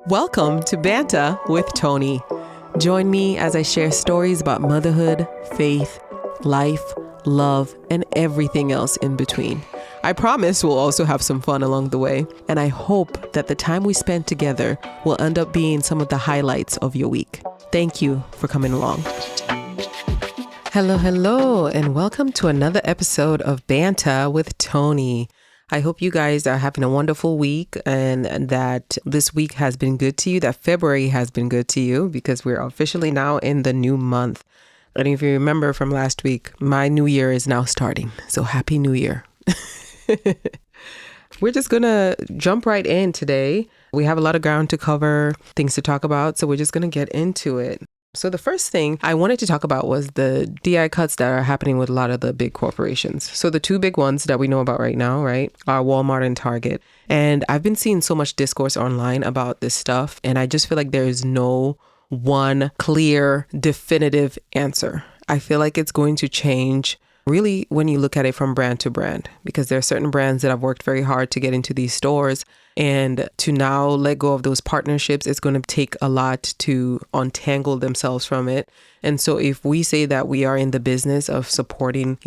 Welcome to Banta with Toni. Join me as I share stories about motherhood, faith, life, love, and everything else in between. I promise we'll also have some fun along the way, and I hope that the time we spend together will end up being some of the highlights of your week. Thank you for coming along. Hello, and welcome to another episode of Banta with Toni. I hope you guys are having a wonderful week and that this week has been good to you, that February has been good to you, because we're officially now in the new month. And if you remember from last week, my new year is now starting. So happy new year. We're just going to jump right in today. We have a lot of ground to cover, things to talk about. So we're just going to get into it. So the first thing I wanted to talk about was the D.E.I cuts that are happening with a lot of the big corporations. So the two big ones that we know about right now, right, are Walmart and Target. And I've been seeing so much discourse online about this stuff. And I just feel like there is no one clear, definitive answer. I feel like it's going to change really when you look at it from brand to brand, because there are certain brands that have worked very hard to get into these stores, and to now let go of those partnerships, it's going to take a lot to untangle themselves from it. And so if we say that we are in the business of supporting,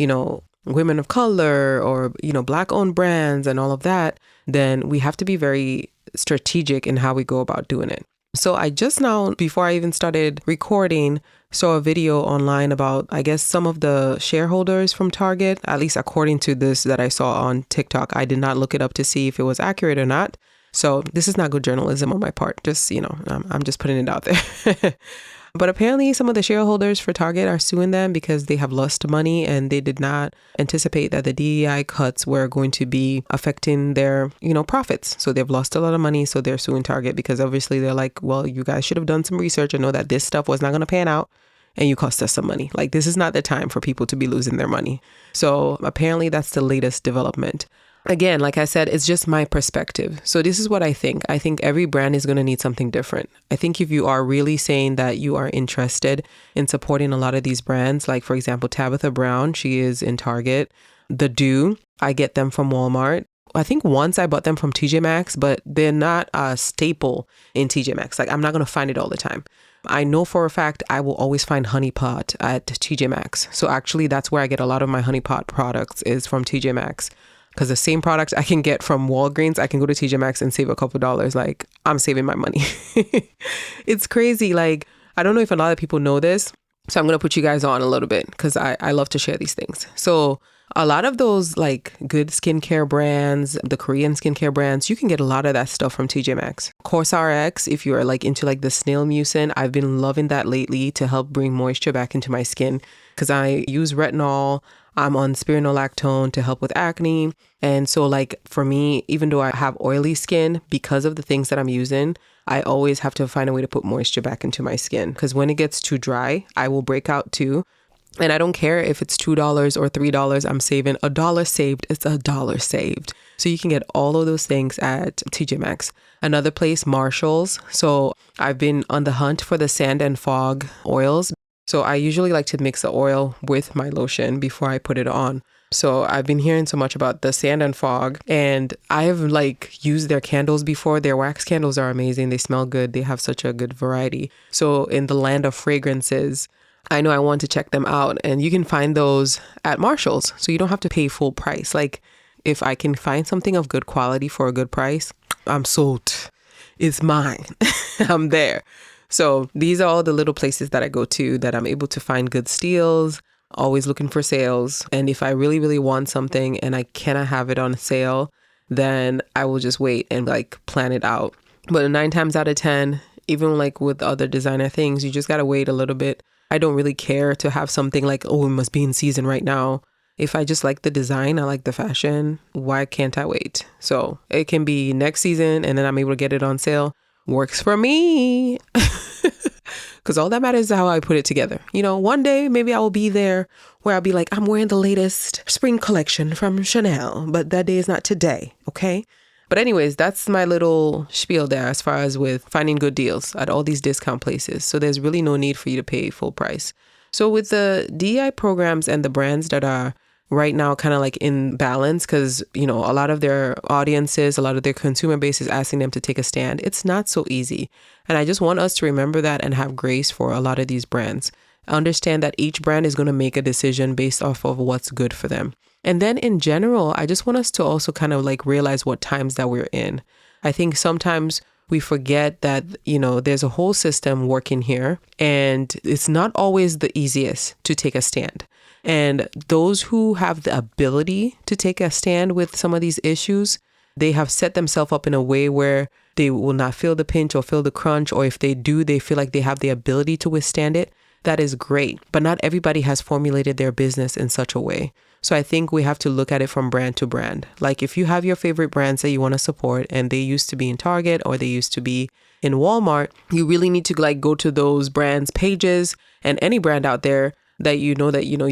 women of color or, Black owned brands and all of that, then we have to be very strategic in how we go about doing it. So I just now, before I even started recording, saw a video online about, I guess, some of the shareholders from Target, at least according to this that I saw on TikTok. I did not look it up to see if it was accurate or not. So this is not good journalism on my part. Just, I'm just putting it out there. But apparently some of the shareholders for Target are suing them because they have lost money and they did not anticipate that the D.E.I cuts were going to be affecting their, profits. So they've lost a lot of money. So they're suing Target because obviously they're like, well, you guys should have done some research and know that this stuff was not going to pan out and you cost us some money. Like, this is not the time for people to be losing their money. So apparently that's the latest development. Again, like I said, it's just my perspective. So this is what I think. I think every brand is going to need something different. I think if you are really saying that you are interested in supporting a lot of these brands, like for example, Tabitha Brown, she is in Target. The Do, I get them from Walmart. I think once I bought them from TJ Maxx, but they're not a staple in TJ Maxx. Like, I'm not going to find it all the time. I know for a fact I will always find Honey Pot at TJ Maxx. So actually that's where I get a lot of my Honey Pot products is from TJ Maxx. Because the same products I can get from Walgreens, I can go to TJ Maxx and save a couple dollars. Like, I'm saving my money. It's crazy. Like, I don't know if a lot of people know this. So I'm going to put you guys on a little bit because I love to share these things. So a lot of those like good skincare brands, the Korean skincare brands, you can get a lot of that stuff from TJ Maxx. COSRX, if you are like into like the snail mucin, I've been loving that lately to help bring moisture back into my skin because I use retinol. I'm on spironolactone to help with acne. And so like for me, even though I have oily skin, because of the things that I'm using, I always have to find a way to put moisture back into my skin. Because when it gets too dry, I will break out too. And I don't care if it's $2 or $3, I'm saving $1 saved. It's $1 saved. So you can get all of those things at TJ Maxx. Another place, Marshall's. So I've been on the hunt for the sand and fog oils. So I usually like to mix the oil with my lotion before I put it on. So I've been hearing so much about the sand and fog, and I have like used their candles before. Their wax candles are amazing. They smell good. They have such a good variety. So in the land of fragrances, I know I want to check them out, and you can find those at Marshall's. So you don't have to pay full price. Like, if I can find something of good quality for a good price, I'm sold. It's mine. I'm there. So these are all the little places that I go to that I'm able to find good steals, always looking for sales. And if I really, really want something and I cannot have it on sale, then I will just wait and like plan it out. But 9 times out of 10, even like with other designer things, you just got to wait a little bit. I don't really care to have something like, oh, it must be in season right now. If I just like the design, I like the fashion, why can't I wait? So it can be next season and then I'm able to get it on sale. Works for me. Because all that matters is how I put it together. One day maybe I will be there where I'll be like, I'm wearing the latest spring collection from Chanel, but that day is not today. Okay. But anyways, that's my little spiel there as far as with finding good deals at all these discount places. So there's really no need for you to pay full price. So with the D.E.I programs and the brands that are right now kind of like in balance because, a lot of their audiences, a lot of their consumer base is asking them to take a stand. It's not so easy. And I just want us to remember that and have grace for a lot of these brands. Understand that each brand is going to make a decision based off of what's good for them. And then in general, I just want us to also kind of like realize what times that we're in. I think sometimes we forget that, there's a whole system working here and it's not always the easiest to take a stand. And those who have the ability to take a stand with some of these issues, they have set themselves up in a way where they will not feel the pinch or feel the crunch, or if they do, they feel like they have the ability to withstand it. That is great. But not everybody has formulated their business in such a way. So I think we have to look at it from brand to brand. Like if you have your favorite brands that you want to support and they used to be in Target or they used to be in Walmart, you really need to like go to those brands' pages, and any brand out there that you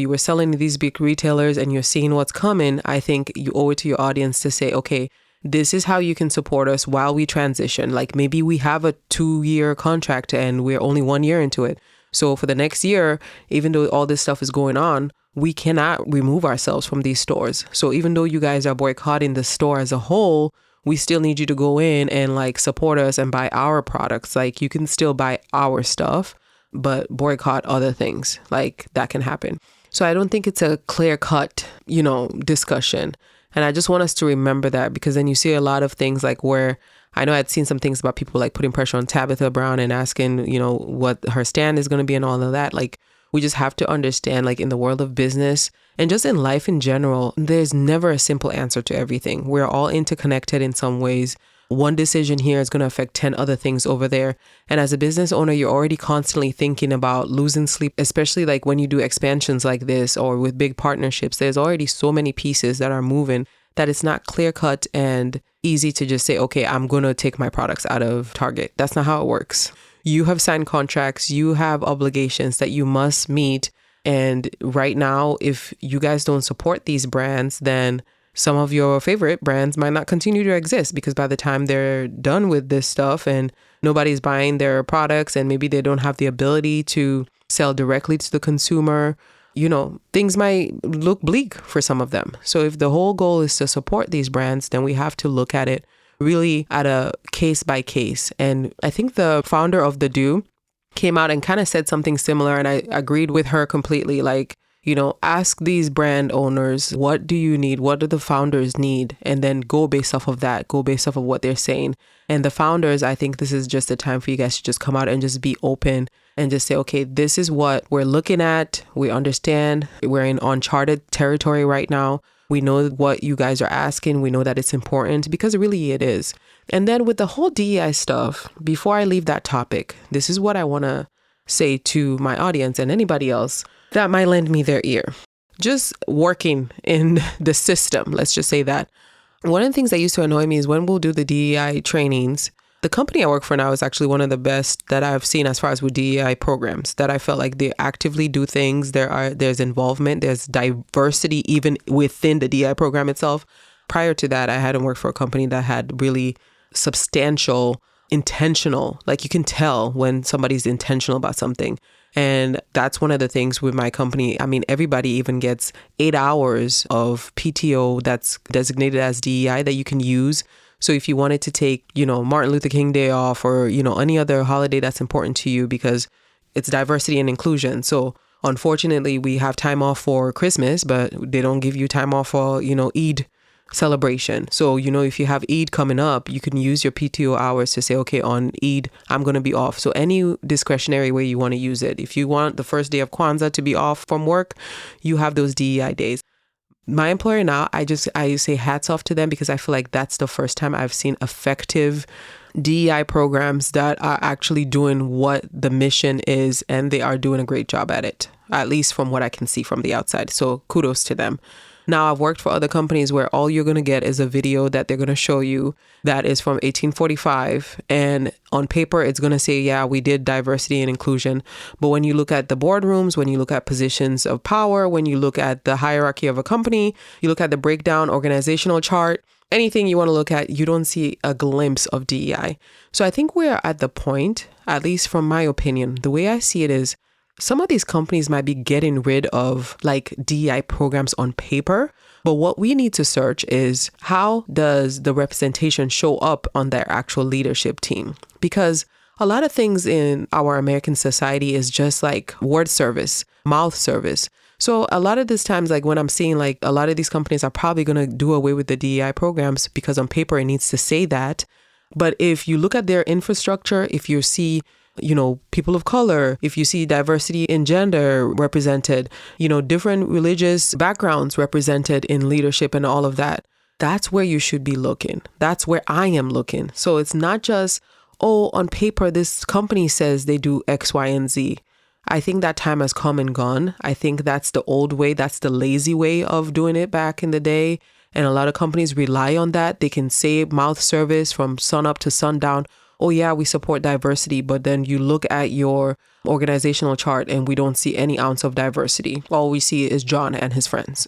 were selling to these big retailers and you're seeing what's coming. I think you owe it to your audience to say, okay, this is how you can support us while we transition. Like maybe we have a 2-year contract and we're only 1 year into it. So for the next year, even though all this stuff is going on, we cannot remove ourselves from these stores. So even though you guys are boycotting the store as a whole, we still need you to go in and like support us and buy our products. Like you can still buy our stuff, but boycott other things. Like that can happen. So I don't think it's a clear-cut, discussion. And I just want us to remember that, because then you see a lot of things like where I know I'd seen some things about people like putting pressure on Tabitha Brown and asking, what her stand is going to be and all of that. Like we just have to understand, like in the world of business and just in life in general, there's never a simple answer to everything. We're all interconnected in some ways. One decision here is going to affect 10 other things over there. And as a business owner, you're already constantly thinking about losing sleep, especially like when you do expansions like this or with big partnerships. There's already so many pieces that are moving that it's not clear cut and easy to just say, okay, I'm going to take my products out of Target. That's not how it works. You have signed contracts, you have obligations that you must meet. And right now, if you guys don't support these brands, then some of your favorite brands might not continue to exist, because by the time they're done with this stuff and nobody's buying their products and maybe they don't have the ability to sell directly to the consumer, things might look bleak for some of them. So if the whole goal is to support these brands, then we have to look at it really at a case by case. And I think the founder of the Do came out and kind of said something similar, and I agreed with her completely. Like, ask these brand owners, what do you need? What do the founders need? And then go based off of that, go based off of what they're saying. And the founders, I think this is just a time for you guys to just come out and just be open and just say, okay, this is what we're looking at. We understand we're in uncharted territory right now. We know what you guys are asking. We know that it's important, because really it is. And then with the whole DEI stuff, before I leave that topic, this is what I want to say to my audience and anybody else that might lend me their ear. Just working in the system, let's just say that. One of the things that used to annoy me is when we'll do the DEI trainings. The company I work for now is actually one of the best that I've seen as far as with DEI programs, that I felt like they actively do things. There's involvement, there's diversity even within the DEI program itself. Prior to that, I hadn't worked for a company that had really substantial, intentional, like you can tell when somebody's intentional about something. And that's one of the things with my company. I mean, everybody even gets 8 hours of PTO that's designated as DEI that you can use. So if you wanted to take, Martin Luther King Day off, or, any other holiday that's important to you, because it's diversity and inclusion. So unfortunately, we have time off for Christmas, but they don't give you time off for, Eid celebration. So, if you have Eid coming up, you can use your PTO hours to say, okay, on Eid, I'm going to be off. So any discretionary way you want to use it. If you want the first day of Kwanzaa to be off from work, you have those DEI days. My employer now, I say hats off to them, because I feel like that's the first time I've seen effective DEI programs that are actually doing what the mission is, and they are doing a great job at it, at least from what I can see from the outside. So kudos to them. Now, I've worked for other companies where all you're going to get is a video that they're going to show you that is from 1845. And on paper, it's going to say, yeah, we did diversity and inclusion. But when you look at the boardrooms, when you look at positions of power, when you look at the hierarchy of a company, you look at the breakdown organizational chart, anything you want to look at, you don't see a glimpse of DEI. So I think we're at the point, at least from my opinion, the way I see it is, some of these companies might be getting rid of like DEI programs on paper. But what we need to search is, how does the representation show up on their actual leadership team? Because a lot of things in our American society is just like word service, mouth service. So a lot of these times, like when I'm seeing like a lot of these companies are probably going to do away with the DEI programs because on paper it needs to say that. But if you look at their infrastructure, if you see, people of color, if you see diversity in gender represented, different religious backgrounds represented in leadership and all of that, that's where you should be looking. That's where I am looking. So it's not just, on paper, this company says they do X, Y, and Z. I think that time has come and gone. I think that's the old way. That's the lazy way of doing it back in the day. And a lot of companies rely on that. They can say mouth service from sun up to sundown. Oh yeah, we support diversity. But then you look at your organizational chart and we don't see any ounce of diversity. All we see is John and his friends.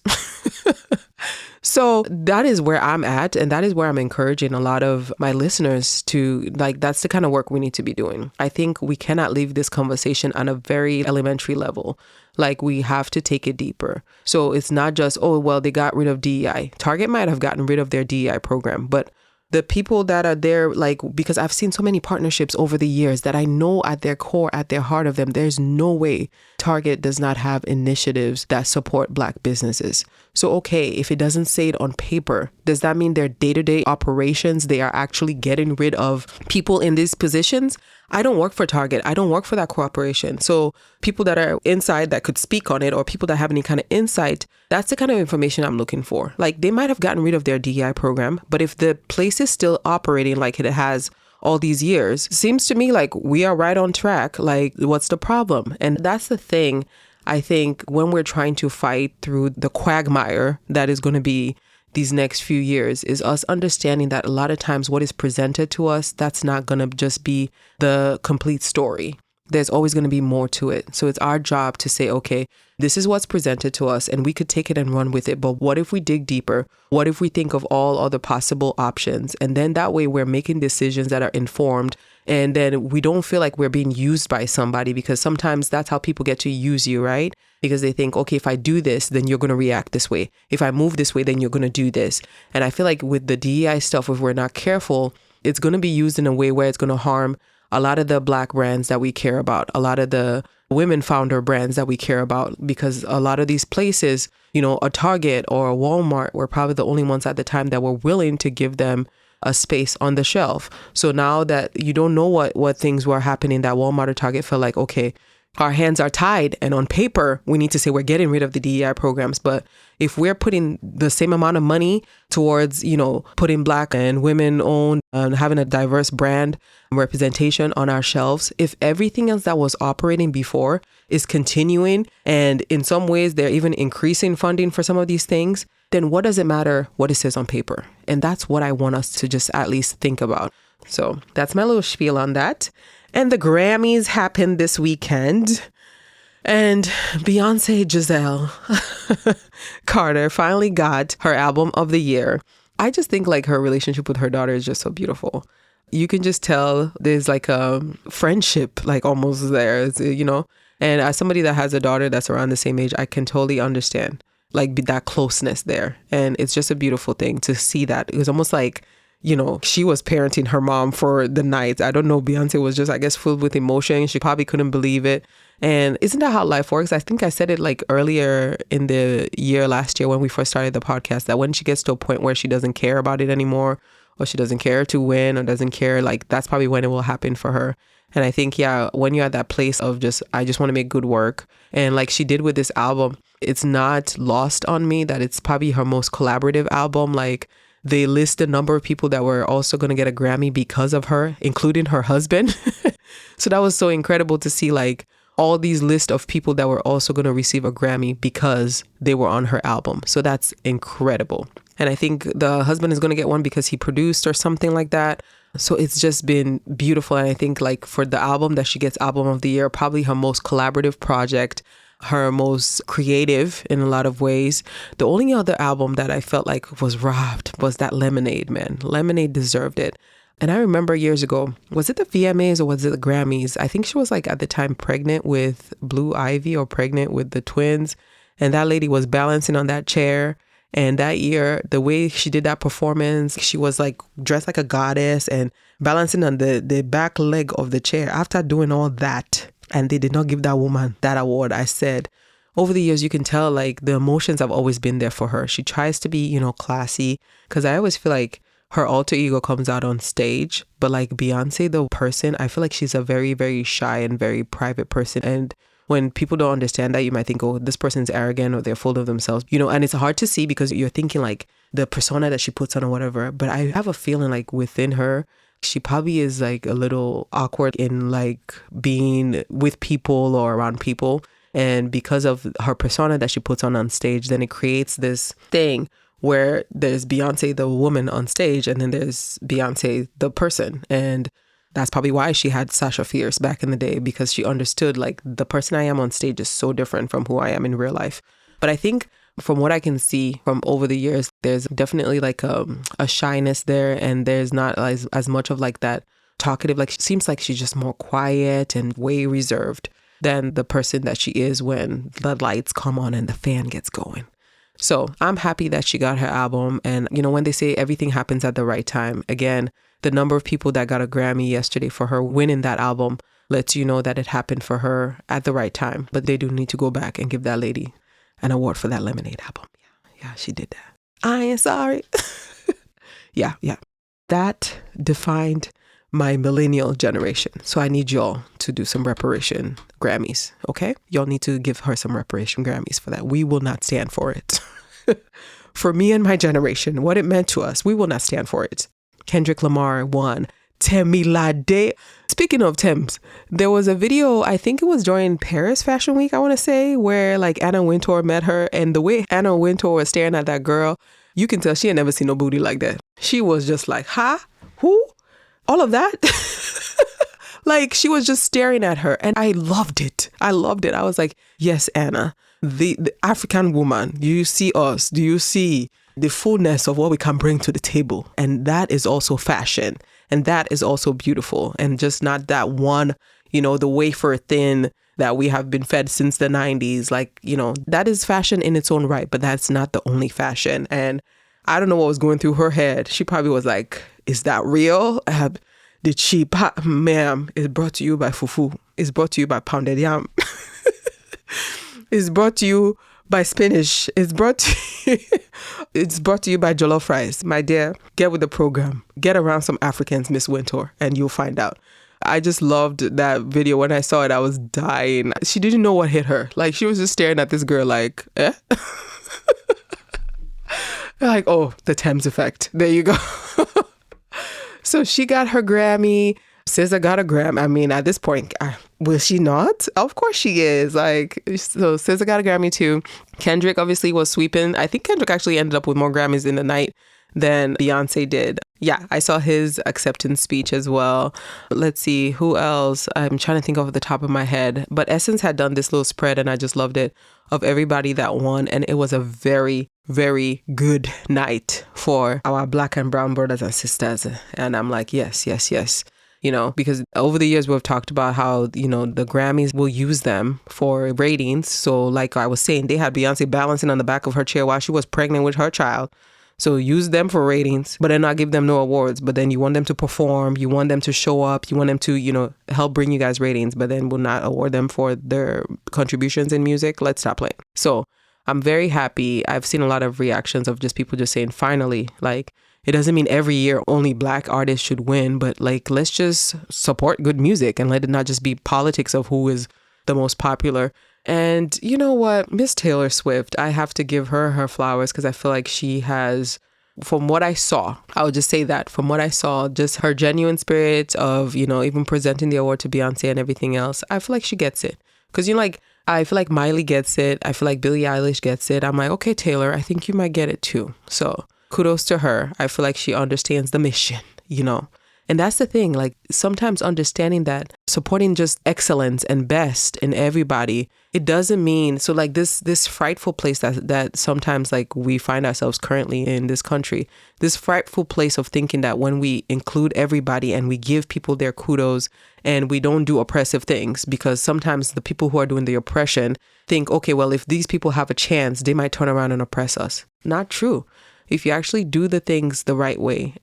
So that is where I'm at. And that is where I'm encouraging a lot of my listeners to, like, that's the kind of work we need to be doing. I think we cannot leave this conversation on a very elementary level. Like, we have to take it deeper. So it's not just, they got rid of DEI. Target might have gotten rid of their DEI program, but the people that are there, like, because I've seen so many partnerships over the years that I know at their core, at their heart of them, there's no way Target does not have initiatives that support Black businesses. So, okay, if it doesn't say it on paper, does that mean their day-to-day operations, they are actually getting rid of people in these positions? I don't work for Target. I don't work for that corporation. So people that are inside that could speak on it, or people that have any kind of insight, that's the kind of information I'm looking for. Like, they might have gotten rid of their DEI program, but if the place is still operating like it has all these years, seems to me like we are right on track. Like, what's the problem? And that's the thing. I think when we're trying to fight through the quagmire that is going to be these next few years, is us understanding that a lot of times what is presented to us, that's not going to just be the complete story. There's always going to be more to it. So it's our job to say, okay, this is what's presented to us and we could take it and run with it. But what if we dig deeper? What if we think of all other possible options? And then that way we're making decisions that are informed. And then we don't feel like we're being used by somebody, because sometimes that's how people get to use you, right? Because they think, okay, if I do this, then you're going to react this way. If I move this way, then you're going to do this. And I feel like with the DEI stuff, if we're not careful, it's going to be used in a way where it's going to harm a lot of the Black brands that we care about, a lot of the women founder brands that we care about, because a lot of these places, a Target or a Walmart were probably the only ones at the time that were willing to give them a space on the shelf. So now that you don't know what things were happening, that Walmart or Target felt like, okay, our hands are tied, and on paper, we need to say we're getting rid of the DEI programs. But if we're putting the same amount of money towards, putting Black and women owned and having a diverse brand representation on our shelves, if everything else that was operating before is continuing, and in some ways they're even increasing funding for some of these things, then what does it matter what it says on paper? And that's what I want us to just at least think about. So that's my little spiel on that. And the Grammys happened this weekend. And Beyoncé Giselle Carter finally got her album of the year. I just think like her relationship with her daughter is just so beautiful. You can just tell there's like a friendship like almost there, And as somebody that has a daughter that's around the same age, I can totally understand like that closeness there. And it's just a beautiful thing to see that. It was almost like, she was parenting her mom for the night. I don't know. Beyonce was just, I guess, filled with emotion. She probably couldn't believe it. And isn't that how life works? I think I said it like earlier in the year last year when we first started the podcast, that when she gets to a point where she doesn't care about it anymore, or she doesn't care to win, or doesn't care, like that's probably when it will happen for her. And I think, when you're at that place of I just want to make good work. And like she did with this album, it's not lost on me that it's probably her most collaborative album. Like, they list a number of people that were also going to get a Grammy because of her, including her husband. So that was so incredible to see like all these lists of people that were also going to receive a Grammy because they were on her album. So that's incredible. And I think the husband is going to get one because he produced or something like that. So it's just been beautiful. And I think like for the album that she gets album of the year, probably her most collaborative project, her most creative in a lot of ways. The only other album that I felt like was robbed was that Lemonade, man. Lemonade deserved it. And I remember years ago, was it the VMAs or was it the Grammys? I think she was like at the time pregnant with Blue Ivy or pregnant with the twins. And that lady was balancing on that chair. And that year, the way she did that performance, she was like dressed like a goddess and balancing on the back leg of the chair. After doing all that, and they did not give that woman that award, I said, over the years, you can tell like the emotions have always been there for her. She tries to be, classy, because I always feel like her alter ego comes out on stage. But like Beyonce, the person, I feel like she's a very, very shy and very private person. And when people don't understand that, you might think, oh, this person's arrogant or they're full of themselves, and it's hard to see because you're thinking like the persona that she puts on or whatever. But I have a feeling like within her, she probably is like a little awkward in like being with people or around people. And because of her persona that she puts on stage, then it creates this thing where there's Beyonce, the woman on stage, and then there's Beyonce, the person. And that's probably why she had Sasha Fierce back in the day, because she understood like the person I am on stage is so different from who I am in real life. But I think from what I can see from over the years, there's definitely like a shyness there, and there's not as much of like that talkative, like she seems like she's just more quiet and way reserved than the person that she is when the lights come on and the fan gets going. So I'm happy that she got her album. And, when they say everything happens at the right time, again, the number of people that got a Grammy yesterday for her winning that album lets you know that it happened for her at the right time. But they do need to go back and give that lady an award for that Lemonade album. Yeah, she did that. I ain't sorry. Yeah. That defined my millennial generation. So I need y'all to do some reparation Grammys, okay? Y'all need to give her some reparation Grammys for that. We will not stand for it. For me and my generation, what it meant to us, we will not stand for it. Kendrick Lamar won Temilade. Speaking of Thames, there was a video, I think it was during Paris Fashion Week, I want to say, where like Anna Wintour met her, and the way Anna Wintour was staring at that girl, you can tell she had never seen no booty like that. She was just like, huh? Who? All of that? Like she was just staring at her, and I loved it. I was like, yes, Anna, the African woman, do you see us? Do you see the fullness of what we can bring to the table? And that is also fashion. And that is also beautiful. And just not that one, the wafer thin that we have been fed since the 90s. Like, that is fashion in its own right, but that's not the only fashion. And I don't know what was going through her head. She probably was like, is that real? Did she, ma'am, it's brought to you by fufu. It's brought to you by pounded yam. It's brought to you by spinach. It's brought to you by jollof rice. My dear, get with the program. Get around some Africans, Miss Wintour, and you'll find out. I just loved that video. When I saw it, I was dying. She didn't know what hit her. Like, she was just staring at this girl like, eh? Like, oh, the Thames effect. There you go. So she got her Grammy. SZA got a Grammy. I mean, at this point, will she not? Of course she is. Like, so SZA got a Grammy too. Kendrick obviously was sweeping. I think Kendrick actually ended up with more Grammys in the night than Beyonce did. Yeah, I saw his acceptance speech as well. Let's see, who else? I'm trying to think off the top of my head. But Essence had done this little spread, and I just loved it, of everybody that won. And it was a very, very good night for our Black and brown brothers and sisters. And I'm like, yes. Because over the years we've talked about how, the Grammys will use them for ratings. So like I was saying, they had Beyonce balancing on the back of her chair while she was pregnant with her child. So use them for ratings, but then not give them no awards. But then you want them to perform, you want them to show up, you want them to, help bring you guys ratings, but then will not award them for their contributions in music. Let's stop playing. So I'm very happy. I've seen a lot of reactions of just people just saying, finally, like, it doesn't mean every year only Black artists should win, but like, let's just support good music and let it not just be politics of who is the most popular. And you know what? Miss Taylor Swift, I have to give her flowers, because I feel like she has, from what I saw, I would just say that from what I saw, just her genuine spirit of, even presenting the award to Beyonce and everything else, I feel like she gets it. Because, I feel like Miley gets it. I feel like Billie Eilish gets it. I'm like, okay, Taylor, I think you might get it too. So kudos to her. I feel like she understands the mission, And that's the thing, like sometimes understanding that supporting just excellence and best in everybody, it doesn't mean, so like this frightful place that sometimes like we find ourselves currently in this country, this frightful place of thinking that when we include everybody and we give people their kudos and we don't do oppressive things, because sometimes the people who are doing the oppression think, okay, well, if these people have a chance, they might turn around and oppress us. Not true. If you actually do the things the right way,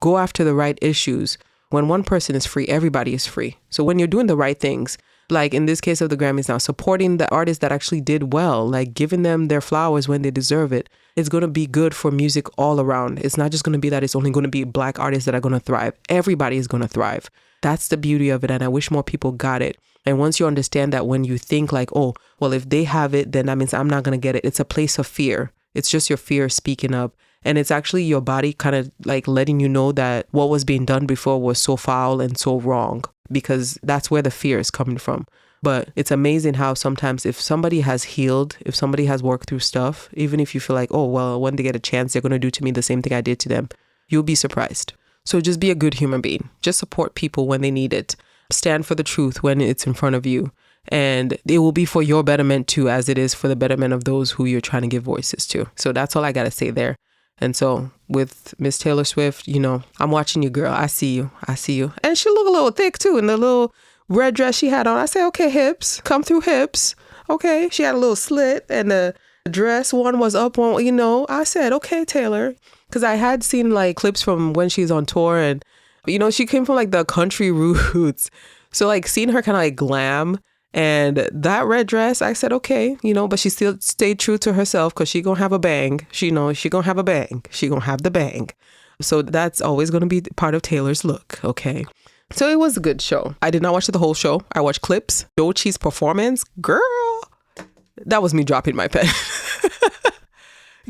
go after the right issues. When one person is free, everybody is free. So when you're doing the right things, like in this case of the Grammys now, supporting the artists that actually did well, like giving them their flowers when they deserve it, it's going to be good for music all around. It's not just going to be that it's only going to be Black artists that are going to thrive. Everybody is going to thrive. That's the beauty of it. And I wish more people got it. And once you understand that, when you think like, oh, well, if they have it, then that means I'm not going to get it. It's a place of fear. It's just your fear speaking up. And it's actually your body kind of like letting you know that what was being done before was so foul and so wrong, because that's where the fear is coming from. But it's amazing how sometimes if somebody has healed, if somebody has worked through stuff, even if you feel like, oh, well, when they get a chance, they're going to do to me the same thing I did to them, you'll be surprised. So just be a good human being. Just support people when they need it. Stand for the truth when it's in front of you. And it will be for your betterment too, as it is for the betterment of those who you're trying to give voices to. So that's all I got to say there. And so with Miss Taylor Swift, I'm watching you, girl. I see you. And she look a little thick too in the little red dress she had on. I say, okay, hips, come through hips. Okay. She had a little slit and the dress, one was up, one, I said, okay, Taylor. Because I had seen like clips from when she's on tour and, she came from like the country roots. So like seeing her kind of like glam. And that red dress, I said, okay, but she still stayed true to herself because she gonna have a bang. She knows she gonna have a bang. She gonna have the bang. So that's always gonna be part of Taylor's look, okay? So it was a good show. I did not watch the whole show. I watched clips. Doechii's performance, girl, that was me dropping my pen.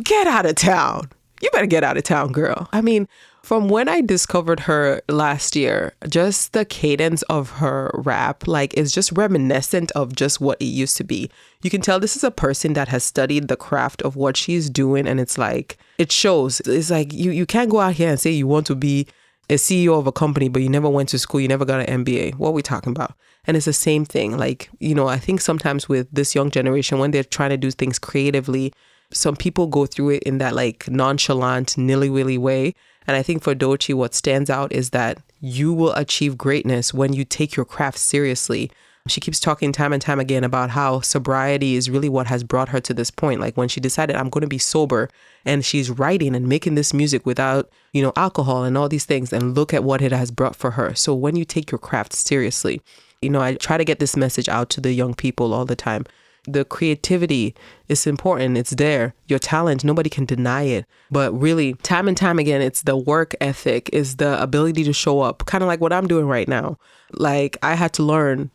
Get out of town. You better get out of town, girl. I mean, from when I discovered her last year, just the cadence of her rap, like, is just reminiscent of just what it used to be. You can tell this is a person that has studied the craft of what she's doing. And it's like, it shows. It's like, you can't go out here and say you want to be a CEO of a company, but you never went to school. You never got an MBA. What are we talking about? And it's the same thing. Like, I think sometimes with this young generation, when they're trying to do things creatively, some people go through it in that like nonchalant, nilly-willy way. And I think for Doechii, what stands out is that you will achieve greatness when you take your craft seriously. She keeps talking time and time again about how sobriety is really what has brought her to this point. Like when she decided, I'm going to be sober, and she's writing and making this music without, alcohol and all these things. And look at what it has brought for her. So when you take your craft seriously, I try to get this message out to the young people all the time. The creativity is important. It's there. Your talent, nobody can deny it. But really, time and time again, it's the work ethic, is the ability to show up, kind of like what I'm doing right now. Like I had to learn,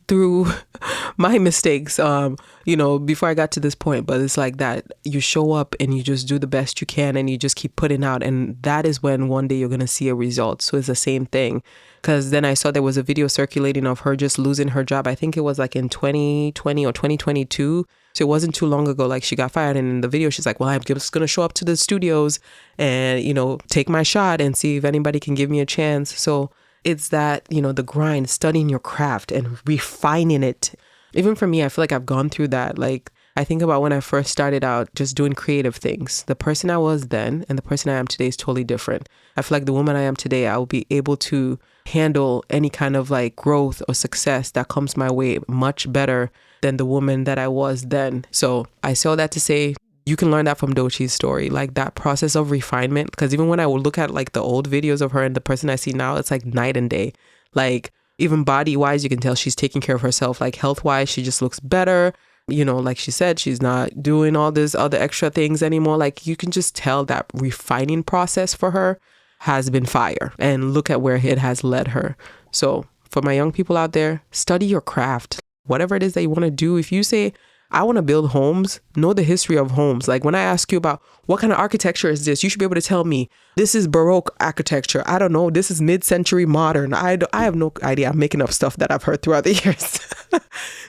through my mistakes, before I got to this point. But it's like that. You show up and you just do the best you can and you just keep putting out. And that is when one day you're going to see a result. So it's the same thing. Because then I saw there was a video circulating of her just losing her job. I think it was like in 2020 or 2022. So it wasn't too long ago, like she got fired. And in the video, she's like, well, I'm just going to show up to the studios and, take my shot and see if anybody can give me a chance. So it's that, the grind, studying your craft and refining it. Even for me, I feel like I've gone through that. Like I think about when I first started out just doing creative things. The person I was then and the person I am today is totally different. I feel like the woman I am today, I will be able to handle any kind of like growth or success that comes my way much better than the woman that I was then. So I say all that to say, you can learn that from Doechii's story, like that process of refinement. Because even when I would look at like the old videos of her and the person I see now, it's like night and day. Like even body wise, you can tell she's taking care of herself. Like health wise, she just looks better. Like she said, she's not doing all this other extra things anymore. Like you can just tell that refining process for her has been fire, and look at where it has led her. So for my young people out there, study your craft, whatever it is that you want to do. If you say, I want to build homes, know the history of homes. Like when I ask you about what kind of architecture is this, you should be able to tell me this is Baroque architecture. I don't know. This is mid-century modern. I have no idea. I'm making up stuff that I've heard throughout the years.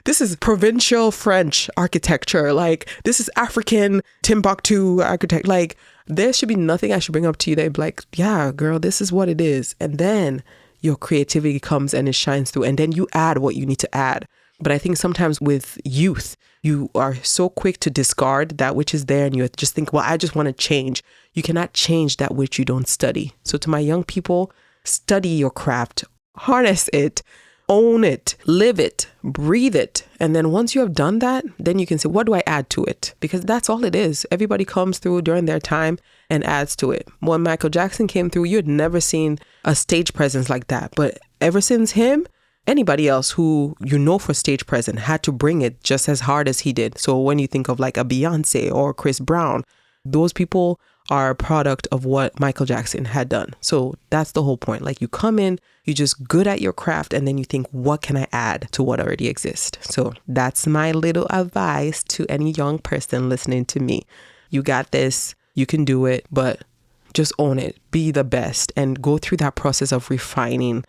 this is provincial French architecture. Like, this is African Timbuktu architect. Like, there should be nothing I should bring up to you that be like, yeah, girl, this is what it is. And then your creativity comes and it shines through. And then you add what you need to add. But I think sometimes with youth, you are so quick to discard that which is there and you just think, well, I just want to change. You cannot change that which you don't study. So to my young people, study your craft, harness it, own it, live it, breathe it. And then once you have done that, then you can say, what do I add to it? Because that's all it is. Everybody comes through during their time and adds to it. When Michael Jackson came through, you had never seen a stage presence like that. But ever since him, anybody else who you know for stage presence had to bring it just as hard as he did. So when you think of like a Beyoncé or Chris Brown, those people are a product of what Michael Jackson had done. So that's the whole point. Like, you come in, you're just good at your craft, and then you think, what can I add to what already exists? So that's my little advice to any young person listening to me. You got this, you can do it, but just own it, be the best, and go through that process of refining,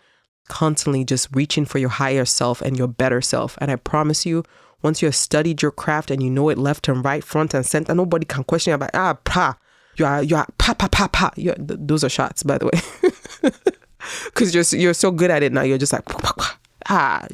constantly just reaching for your higher self and your better self. And I promise you, once you have studied your craft and you know it left and right, front and center, nobody can question you about, you are pa. Those are shots, by the way. Because you're so good at it now. You're just like,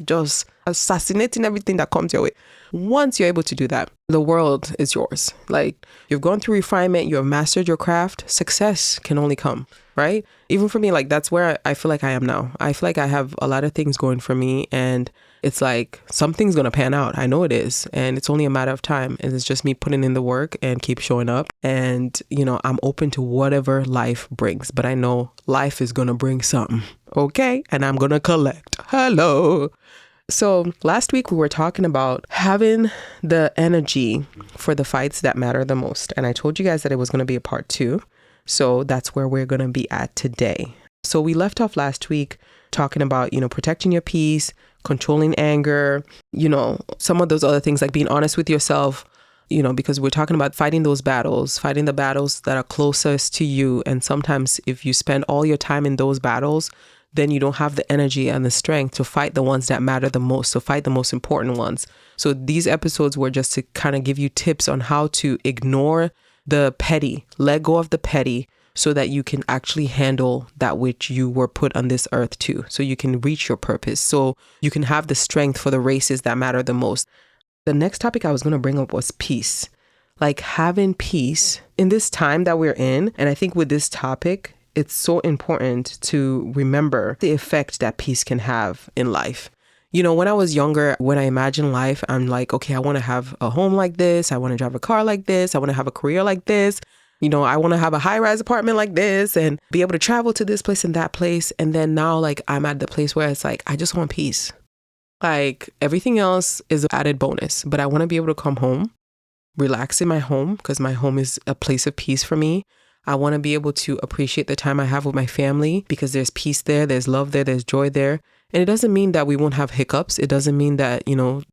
just assassinating everything that comes your way. Once you're able to do that, the world is yours. Like, you've gone through refinement, you have mastered your craft, success can only come, right? Even for me, like, that's where I feel like I am now. I feel like I have a lot of things going for me, and it's like something's going to pan out. I know it is. And it's only a matter of time. And it's just me putting in the work and keep showing up. And, I'm open to whatever life brings. But I know life is going to bring something. Okay. And I'm going to collect. Hello. So last week we were talking about having the energy for the fights that matter the most. And I told you guys that it was going to be a part 2. So that's where we're going to be at today. So we left off last week talking about, protecting your peace, controlling anger, some of those other things, like being honest with yourself, because we're talking about fighting the battles that are closest to you. And sometimes if you spend all your time in those battles, then you don't have the energy and the strength to fight the ones that matter the most, to fight the most important ones. So these episodes were just to kind of give you tips on how to ignore the petty, let go of the petty, so that you can actually handle that which you were put on this earth to. So you can reach your purpose. So you can have the strength for the races that matter the most. The next topic I was going to bring up was peace. Like, having peace in this time that we're in. And I think with this topic, it's so important to remember the effect that peace can have in life. When I was younger, when I imagine life, I'm like, okay, I want to have a home like this. I want to drive a car like this. I want to have a career like this. I want to have a high-rise apartment like this and be able to travel to this place and that place. And then now, like, I'm at the place where it's like, I just want peace. Like, everything else is an added bonus, but I want to be able to come home, relax in my home, because my home is a place of peace for me. I want to be able to appreciate the time I have with my family, because there's peace there, there's love there, there's joy there. And it doesn't mean that we won't have hiccups. It doesn't mean that,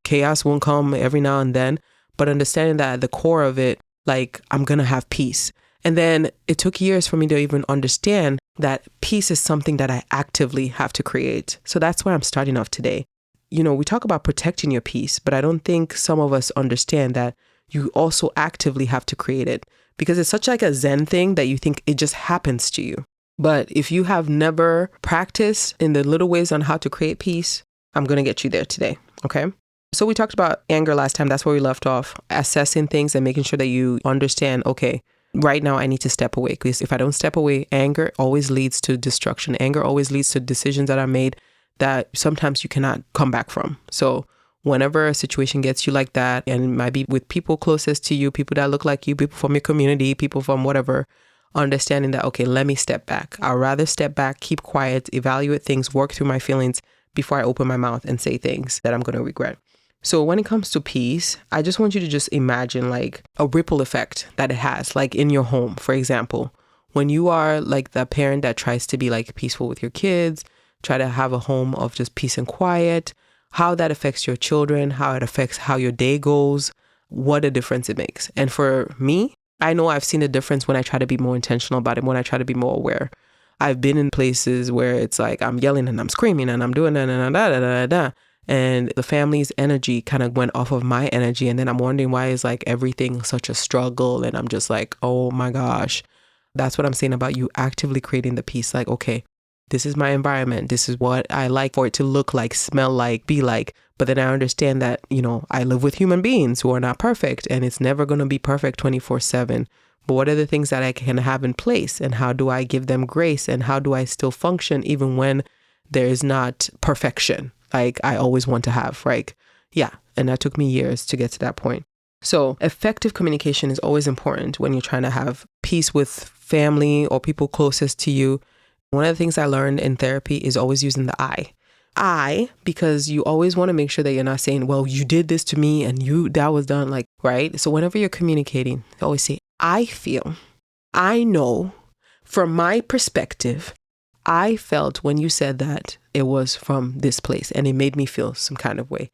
chaos won't come every now and then, but understanding that at the core of it, like, I'm going to have peace. And then it took years for me to even understand that peace is something that I actively have to create. So that's where I'm starting off today. We talk about protecting your peace, but I don't think some of us understand that you also actively have to create it, because it's such like a Zen thing that you think it just happens to you. But if you have never practiced in the little ways on how to create peace, I'm going to get you there today. Okay. So we talked about anger last time. That's where we left off, assessing things and making sure that you understand, okay, right now I need to step away, because if I don't step away, anger always leads to destruction. Anger always leads to decisions that are made that sometimes you cannot come back from. So whenever a situation gets you like that, and it might be with people closest to you, people that look like you, people from your community, people from whatever, understanding that, okay, let me step back. I'd rather step back, keep quiet, evaluate things, work through my feelings before I open my mouth and say things that I'm going to regret. So when it comes to peace, I just want you to just imagine like a ripple effect that it has, like in your home, for example. When you are like the parent that tries to be like peaceful with your kids, try to have a home of just peace and quiet, how that affects your children, how it affects how your day goes, what a difference it makes. And for me, I know I've seen a difference when I try to be more intentional about it, when I try to be more aware. I've been in places where it's like I'm yelling and I'm screaming and I'm doing da da da da da da. And the family's energy kind of went off of my energy. And then I'm wondering why is like everything such a struggle. And I'm just like, oh my gosh. That's what I'm saying about you actively creating the peace. Like, okay, this is my environment. This is what I like for it to look like, smell like, be like. But then I understand that, I live with human beings who are not perfect, and it's never going to be perfect 24/7. But what are the things that I can have in place, and how do I give them grace, and how do I still function even when there is not perfection like I always want to have, right? Yeah. And that took me years to get to that point. So effective communication is always important when you're trying to have peace with family or people closest to you. One of the things I learned in therapy is always using the I, because you always want to make sure that you're not saying, well, you did this to me and that was done, like, right? So whenever you're communicating, always say, I feel, I know, from my perspective, I felt when you said that it was from this place and it made me feel some kind of way.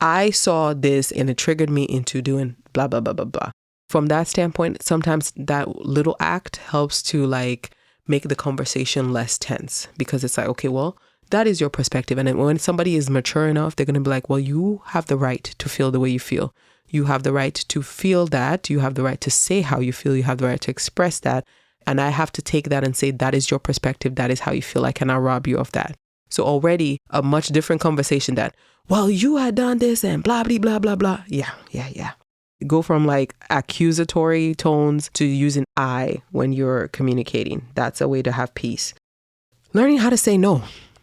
I saw this and it triggered me into doing blah, blah, blah, blah, blah. From that standpoint, sometimes that little act helps to like make the conversation less tense, because it's like, okay, well, that is your perspective. And then when somebody is mature enough, they're going to be like, well, you have the right to feel the way you feel. You have the right to feel that. You have the right to say how you feel. You have the right to express that. And I have to take that and say, that is your perspective. That is how you feel. I cannot rob you of that. So already a much different conversation that, well, you had done this and blah, blah, blah, blah, blah. Yeah. Go from like accusatory tones to using I when you're communicating. That's a way to have peace. Learning how to say no.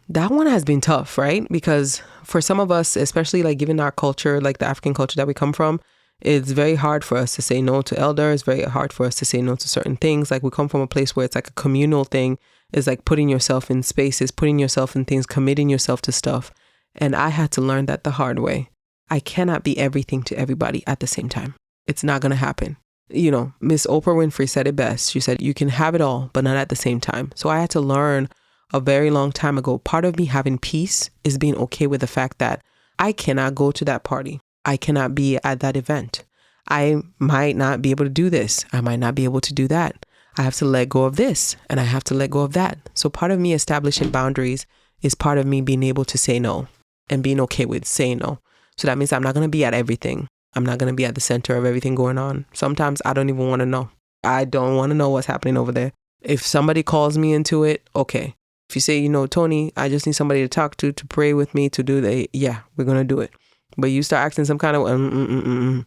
That one has been tough, right? Because for some of us, especially like given our culture, like the African culture that we come from, it's very hard for us to say no to elders. Very hard for us to say no to certain things. Like we come from a place where it's like a communal thing. It's like putting yourself in spaces, putting yourself in things, committing yourself to stuff. And I had to learn that the hard way. I cannot be everything to everybody at the same time. It's not going to happen. Miss Oprah Winfrey said it best. She said, you can have it all, but not at the same time. So I had to learn a very long time ago. Part of me having peace is being okay with the fact that I cannot go to that party. I cannot be at that event. I might not be able to do this. I might not be able to do that. I have to let go of this and I have to let go of that. So part of me establishing boundaries is part of me being able to say no and being okay with saying no. So that means I'm not going to be at everything. I'm not going to be at the center of everything going on. Sometimes I don't even want to know. I don't want to know what's happening over there. If somebody calls me into it, okay. If you say, Toni, I just need somebody to talk to pray with me, to do that. Yeah, we're going to do it. But you start acting some kind of,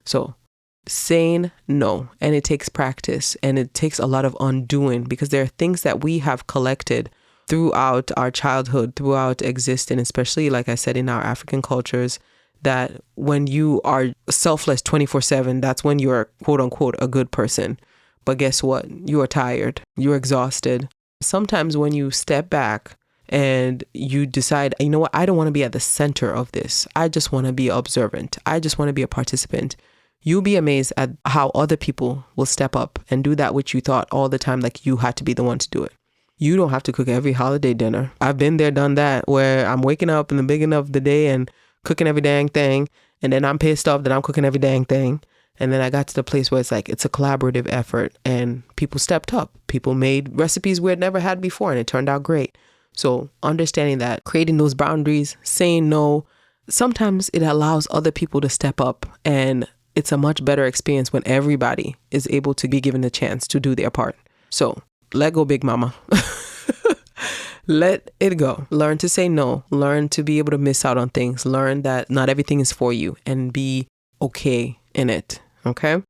So saying no, and it takes practice and it takes a lot of undoing, because there are things that we have collected throughout our childhood, throughout existence, especially like I said in our African cultures, that when you are selfless 24/7, that's when you are quote unquote a good person. But guess what? You are tired. You're exhausted. Sometimes when you step back and you decide, you know what, I don't want to be at the center of this. I just want to be observant. I just want to be a participant. You'll be amazed at how other people will step up and do that which you thought all the time like you had to be the one to do it. You don't have to cook every holiday dinner. I've been there, done that, where I'm waking up in the beginning of the day and cooking every dang thing. And then I'm pissed off that I'm cooking every dang thing. And then I got to the place where it's like, it's a collaborative effort and people stepped up. People made recipes we had never had before and it turned out great. So understanding that, creating those boundaries, saying no, sometimes it allows other people to step up, and it's a much better experience when everybody is able to be given the chance to do their part. So let go, big mama. Let it go. Learn to say no. Learn to be able to miss out on things. Learn that not everything is for you and be okay in it. Okay?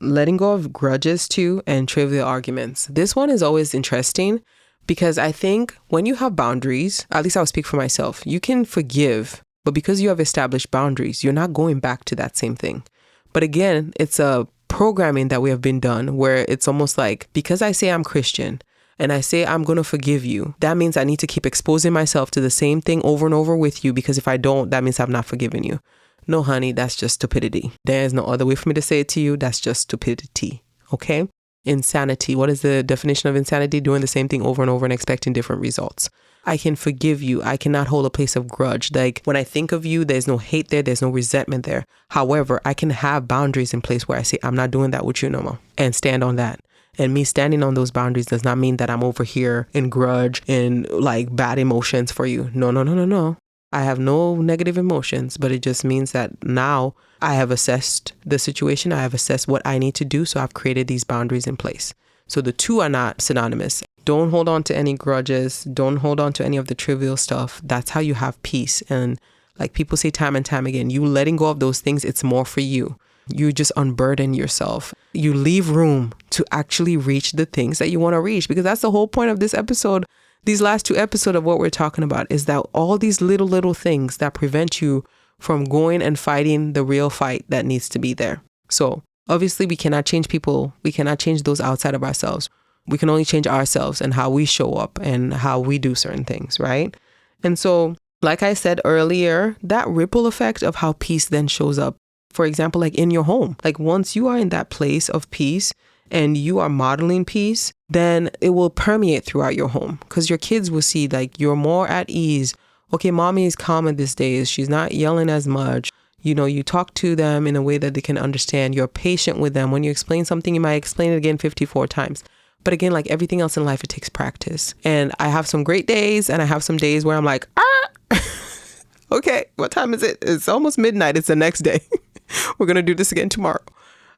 Letting go of grudges too and trivial arguments. This one is always interesting because I think when you have boundaries, at least I'll speak for myself, you can forgive, but because you have established boundaries, you're not going back to that same thing. But again, it's a programming that we have been done where it's almost like, because I say I'm Christian and I say I'm going to forgive you, that means I need to keep exposing myself to the same thing over and over with you, because if I don't, that means I've not forgiven you. No, honey, that's just stupidity. There's no other way for me to say it to you. That's just stupidity. Okay? Insanity. What is the definition of insanity? Doing the same thing over and over and expecting different results. I can forgive you. I cannot hold a place of grudge. Like when I think of you, there's no hate there. There's no resentment there. However, I can have boundaries in place where I say, I'm not doing that with you no more, and stand on that. And me standing on those boundaries does not mean that I'm over here in grudge and like bad emotions for you. No. I have no negative emotions, but it just means that now I have assessed the situation. I have assessed what I need to do. So I've created these boundaries in place. So the two are not synonymous. Don't hold on to any grudges. Don't hold on to any of the trivial stuff. That's how you have peace. And like people say time and time again, you letting go of those things, it's more for you. You just unburden yourself. You leave room to actually reach the things that you want to reach, because that's the whole point of this episode. These last 2 episodes of what we're talking about is that all these little things that prevent you from going and fighting the real fight that needs to be there. So obviously we cannot change people. We cannot change those outside of ourselves. We can only change ourselves and how we show up and how we do certain things, right? And so, like I said earlier, that ripple effect of how peace then shows up, for example, like in your home, like once you are in that place of peace and you are modeling peace, then it will permeate throughout your home, because your kids will see like you're more at ease. Okay, mommy is calmer these days. She's not yelling as much. You know, you talk to them in a way that they can understand. You're patient with them. When you explain something, you might explain it again 54 times. But again, like everything else in life, it takes practice. And I have some great days and I have some days where I'm like, okay, what time is it? It's almost midnight. It's the next day. We're going to do this again tomorrow.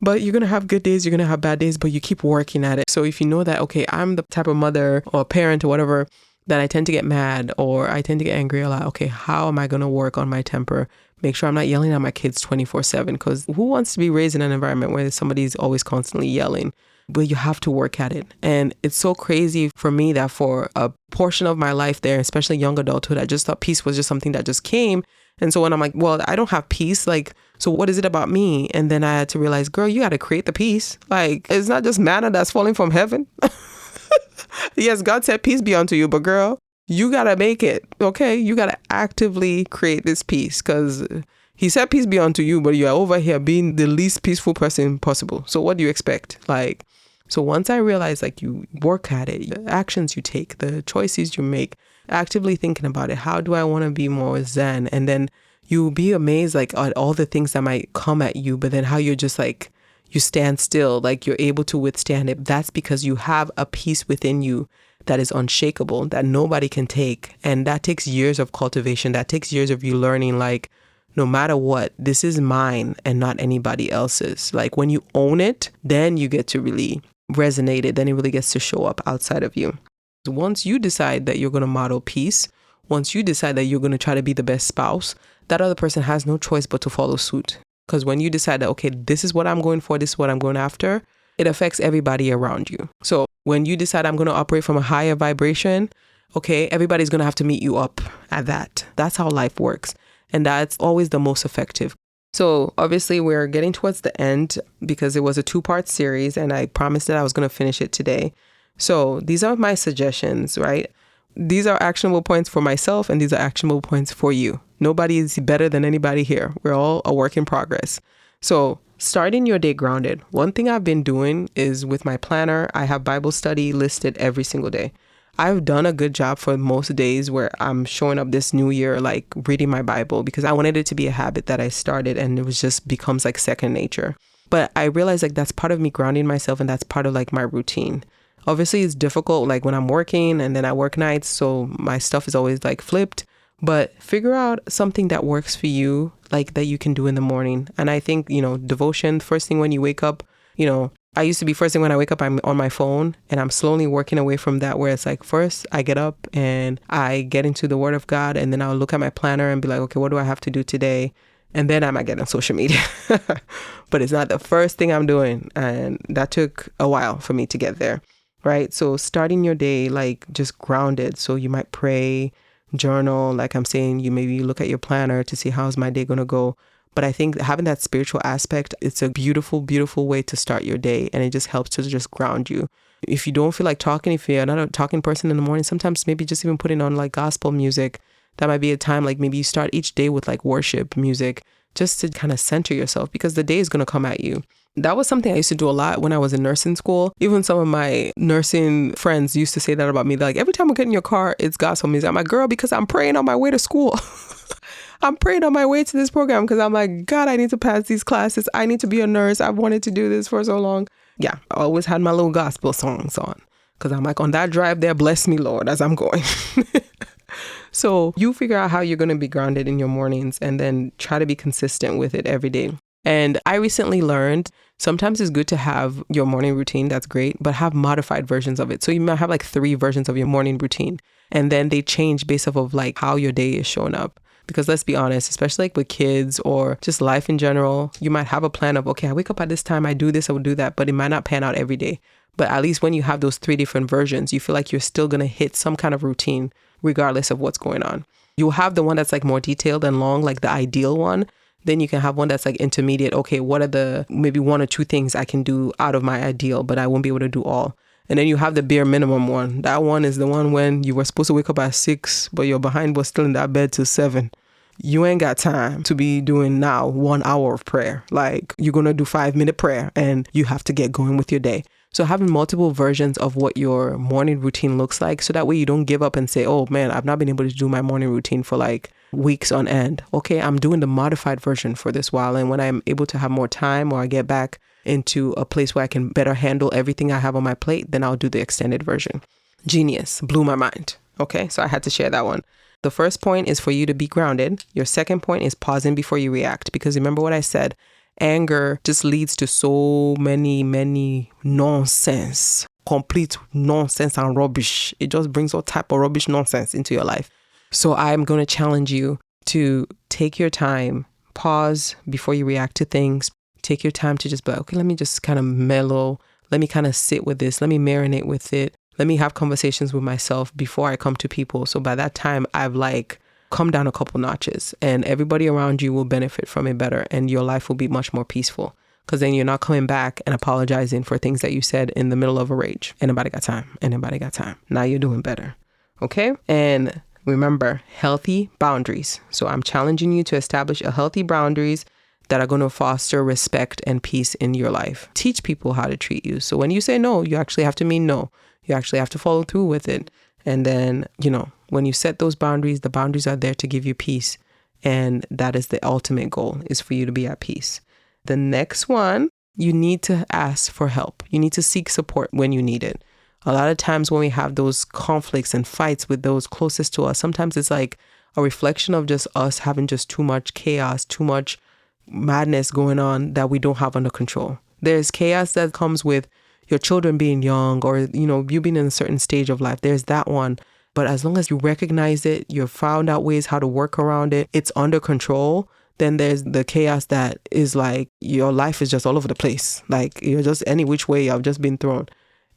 But you're going to have good days. You're going to have bad days, but you keep working at it. So if you know that, okay, I'm the type of mother or parent or whatever that I tend to get mad or I tend to get angry a lot. Okay, how am I going to work on my temper? Make sure I'm not yelling at my kids 24/7, because who wants to be raised in an environment where somebody's always constantly yelling? But you have to work at it. And it's so crazy for me that for a portion of my life there, especially young adulthood, I just thought peace was just something that just came. And so when I'm like, well, I don't have peace, like, so what is it about me? And then I had to realize, girl, you got to create the peace. Like, it's not just manna that's falling from heaven. Yes, God said peace be unto you, but girl, you got to make it. Okay, you got to actively create this peace, because he said peace be unto you, but you're over here being the least peaceful person possible. So what do you expect? Like, so once I realized, like, you work at it, the actions you take, the choices you make, actively thinking about it, how do I want to be more zen? And then you'll be amazed, like, at all the things that might come at you, but then how you're just like, you stand still, like you're able to withstand it. That's because you have a peace within you that is unshakable, that nobody can take. And that takes years of cultivation. That takes years of you learning, like, no matter what, this is mine and not anybody else's. Like, when you own it, then you get to really resonate it. Then it really gets to show up outside of you. Once you decide that you're going to model peace, once you decide that you're going to try to be the best spouse, that other person has no choice but to follow suit. Because when you decide that, okay, this is what I'm going for, this is what I'm going after, it affects everybody around you. So when you decide I'm going to operate from a higher vibration, okay, everybody's going to have to meet you up at that. That's how life works. And that's always the most effective. So obviously we're getting towards the end because it was a 2-part series and I promised that I was going to finish it today. So these are my suggestions, right? These are actionable points for myself and these are actionable points for you. Nobody is better than anybody here. We're all a work in progress. So starting your day grounded. One thing I've been doing is with my planner, I have Bible study listed every single day. I've done a good job for most days where I'm showing up this new year, like reading my Bible, because I wanted it to be a habit that I started and it was just becomes like second nature. But I realized like that's part of me grounding myself and that's part of like my routine. Obviously it's difficult like when I'm working and then I work nights, so my stuff is always like flipped, but figure out something that works for you, like that you can do in the morning. And I think, devotion, first thing when you wake up, I used to be first thing when I wake up, I'm on my phone and I'm slowly working away from that, where it's like first I get up and I get into the Word of God and then I'll look at my planner and be like, okay, what do I have to do today? And then I might get on social media. But it's not the first thing I'm doing. And that took a while for me to get there, right? So starting your day, like just grounded. So you might pray, journal, like I'm saying, you maybe look at your planner to see how's my day going to go. But I think having that spiritual aspect, it's a beautiful, beautiful way to start your day. And it just helps to just ground you. If you don't feel like talking, if you're not a talking person in the morning, sometimes maybe just even putting on like gospel music, that might be a time, like maybe you start each day with like worship music, just to kind of center yourself, because the day is going to come at you. That was something I used to do a lot when I was in nursing school. Even some of my nursing friends used to say that about me. They're like, every time I get in your car, it's gospel music. I'm like, girl, because I'm praying on my way to school. I'm praying on my way to this program because I'm like, God, I need to pass these classes. I need to be a nurse. I've wanted to do this for so long. Yeah, I always had my little gospel songs on because I'm like, on that drive there, bless me, Lord, as I'm going. So you figure out how you're going to be grounded in your mornings and then try to be consistent with it every day. And I recently learned sometimes it's good to have your morning routine. That's great, but have modified versions of it. So you might have like 3 versions of your morning routine, and then they change based off of like how your day is showing up. Because let's be honest, especially like with kids or just life in general, you might have a plan of, okay, I wake up at this time, I do this, I will do that, but it might not pan out every day. But at least when you have those 3 different versions, you feel like you're still going to hit some kind of routine regardless of what's going on. You'll have the one that's like more detailed and long, like the ideal one. Then you can have one that's like intermediate. Okay, what are the maybe 1 or 2 things I can do out of my ideal, but I won't be able to do all. And then you have the bare minimum one. That one is the one when you were supposed to wake up at 6, but your behind was still in that bed till 7. You ain't got time to be doing now 1 hour of prayer. Like you're going to do 5-minute prayer and you have to get going with your day. So having multiple versions of what your morning routine looks like, so that way you don't give up and say, oh man, I've not been able to do my morning routine for like weeks on end. Okay, I'm doing the modified version for this while. And when I'm able to have more time or I get back into a place where I can better handle everything I have on my plate, then I'll do the extended version. Genius. Blew my mind. Okay, so I had to share that one. The first point is for you to be grounded. Your second point is pausing before you react. Because remember what I said, anger just leads to so many nonsense, complete nonsense and rubbish. It just brings all type of rubbish nonsense into your life. So I'm going to challenge you to take your time, pause before you react to things. Take your time to just be like, okay, let me just kind of mellow. Let me kind of sit with this. Let me marinate with it. Let me have conversations with myself before I come to people. So by that time, I've like come down a couple notches and everybody around you will benefit from it better and your life will be much more peaceful because then you're not coming back and apologizing for things that you said in the middle of a rage. Anybody got time? Anybody got time? Now you're doing better. Okay? And remember, healthy boundaries. So I'm challenging you to establish a healthy boundaries that are going to foster respect and peace in your life. Teach people how to treat you. So when you say no, you actually have to mean no. You actually have to follow through with it. And then, when you set those boundaries, the boundaries are there to give you peace. And that is the ultimate goal, is for you to be at peace. The next one, you need to ask for help. You need to seek support when you need it. A lot of times when we have those conflicts and fights with those closest to us, sometimes it's like a reflection of just us having just too much chaos, too much madness going on that we don't have under control. There's chaos that comes with your children being young or, you being in a certain stage of life. There's that one. But as long as you recognize it, you've found out ways how to work around it, it's under control, then there's the chaos that is like your life is just all over the place. Like you're just any which way I've just been thrown.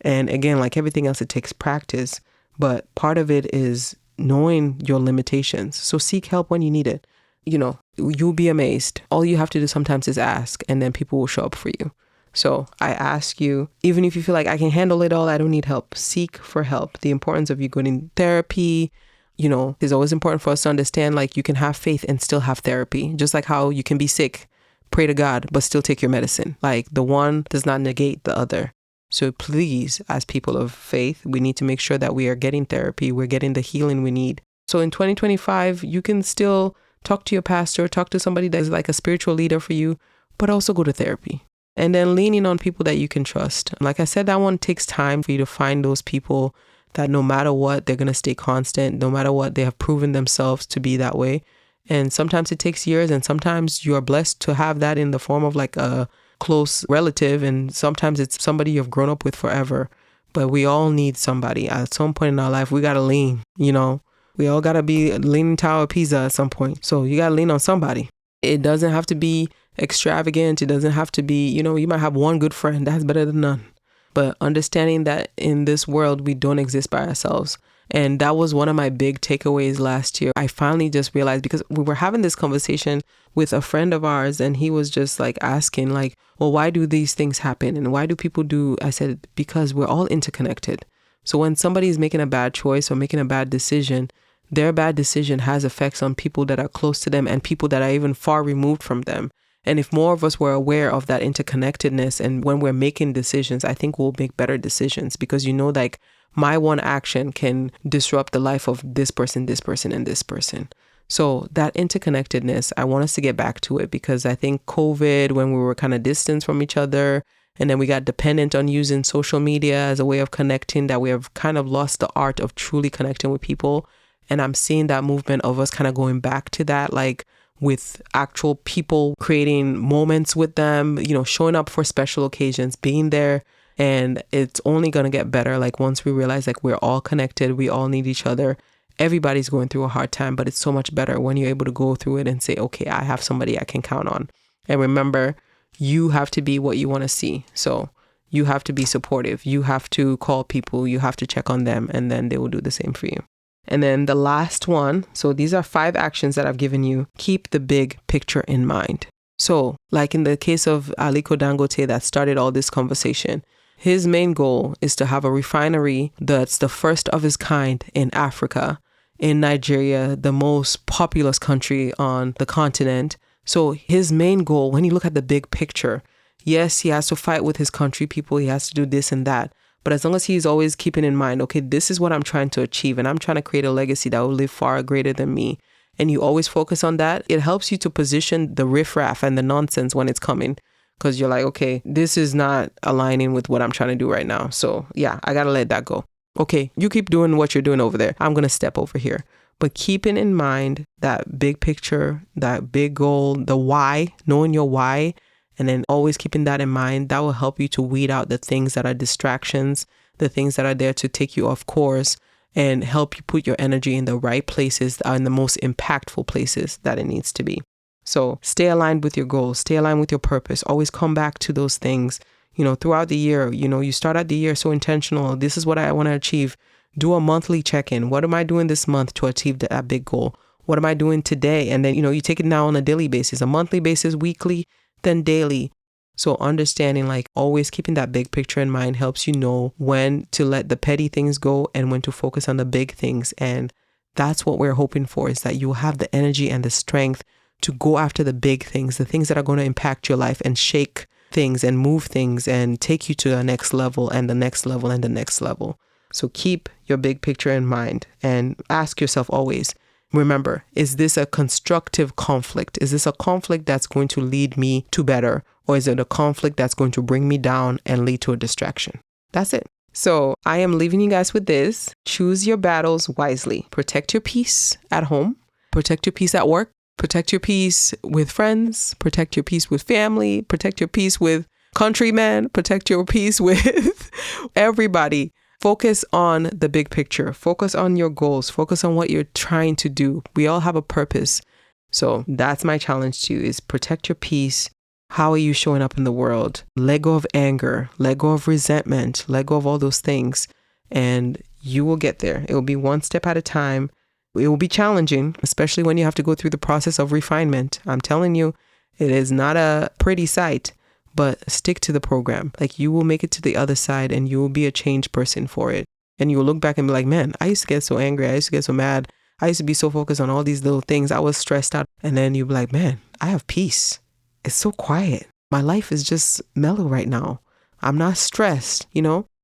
And again, like everything else, it takes practice. But part of it is knowing your limitations. So seek help when you need it. You'll be amazed. All you have to do sometimes is ask, and then people will show up for you. So I ask you, even if you feel like I can handle it all, I don't need help, seek for help. The importance of you going in therapy, is always important for us to understand, like you can have faith and still have therapy. Just like how you can be sick, pray to God, but still take your medicine. Like the one does not negate the other. So please, as people of faith, we need to make sure that we are getting therapy. We're getting the healing we need. So in 2025, you can still talk to your pastor, talk to somebody that is like a spiritual leader for you, but also go to therapy. And then leaning on people that you can trust. Like I said, that one takes time for you to find those people that no matter what, they're going to stay constant. No matter what, they have proven themselves to be that way. And sometimes it takes years, and sometimes you are blessed to have that in the form of like a close relative. And sometimes it's somebody you've grown up with forever. But we all need somebody. At some point in our life, we got to lean, We all got to be leaning Tower of Pisa at some point. So you got to lean on somebody. It doesn't have to be extravagant. It doesn't have to be, you might have one good friend. That's better than none. But understanding that in this world, we don't exist by ourselves. And that was one of my big takeaways last year. I finally just realized, because we were having this conversation with a friend of ours, and he was just like asking like, well, why do these things happen? And why do people do? I said, because we're all interconnected. So when somebody is making a bad choice or making a bad decision, their bad decision has effects on people that are close to them and people that are even far removed from them. And if more of us were aware of that interconnectedness, and when we're making decisions, I think we'll make better decisions, because like my one action can disrupt the life of this person, and this person. So that interconnectedness, I want us to get back to it, because I think COVID, when we were kind of distanced from each other, and then we got dependent on using social media as a way of connecting, that we have kind of lost the art of truly connecting with people. And I'm seeing that movement of us kind of going back to that, like with actual people, creating moments with them, showing up for special occasions, being there. And it's only going to get better. Like once we realize like we're all connected, we all need each other. Everybody's going through a hard time, but it's so much better when you're able to go through it and say, okay, I have somebody I can count on. And remember, you have to be what you want to see. So you have to be supportive. You have to call people. You have to check on them, and then they will do the same for you. And then the last one. So these are 5 actions that I've given you. Keep the big picture in mind. So like in the case of Aliko Dangote that started all this conversation, his main goal is to have a refinery that's the first of its kind in Africa, in Nigeria, the most populous country on the continent. So his main goal, when you look at the big picture, yes, he has to fight with his country people. He has to do this and that. But as long as he's always keeping in mind, okay, this is what I'm trying to achieve, and I'm trying to create a legacy that will live far greater than me. And you always focus on that. It helps you to position the riffraff and the nonsense when it's coming. Because you're like, okay, this is not aligning with what I'm trying to do right now. So yeah, I got to let that go. Okay, you keep doing what you're doing over there. I'm going to step over here. But keeping in mind that big picture, that big goal, the why, knowing your why, and then always keeping that in mind, that will help you to weed out the things that are distractions, the things that are there to take you off course, and help you put your energy in the right places, that are in the most impactful places that it needs to be. So stay aligned with your goals, stay aligned with your purpose. Always come back to those things, throughout the year. You start out the year so intentional. This is what I want to achieve. Do a monthly check-in. What am I doing this month to achieve that big goal? What am I doing today? And then, you take it now on a daily basis, a monthly basis, weekly, then daily. So understanding, like always keeping that big picture in mind helps you know when to let the petty things go and when to focus on the big things. And that's what we're hoping for, is that you'll have the energy and the strength to go after the big things, the things that are going to impact your life and shake things and move things and take you to the next level and the next level and the next level. So keep your big picture in mind and ask yourself always, remember, is this a constructive conflict? Is this a conflict that's going to lead me to better? Or is it a conflict that's going to bring me down and lead to a distraction? That's it. So I am leaving you guys with this. Choose your battles wisely. Protect your peace at home. Protect your peace at work. Protect your peace with friends. Protect your peace with family. Protect your peace with countrymen. Protect your peace with everybody. Focus on the big picture. Focus on your goals. Focus on what you're trying to do. We all have a purpose. So that's my challenge to you, is protect your peace. How are you showing up in the world? Let go of anger. Let go of resentment. Let go of all those things. And you will get there. It will be one step at a time. It will be challenging, especially when you have to go through the process of refinement. I'm telling you, it is not a pretty sight. But stick to the program. Like, you will make it to the other side and you will be a changed person for it. And you will look back and be like, man, I used to get so angry. I used to get so mad. I used to be so focused on all these little things. I was stressed out. And then you'll be like, man, I have peace. It's so quiet. My life is just mellow right now. I'm not stressed,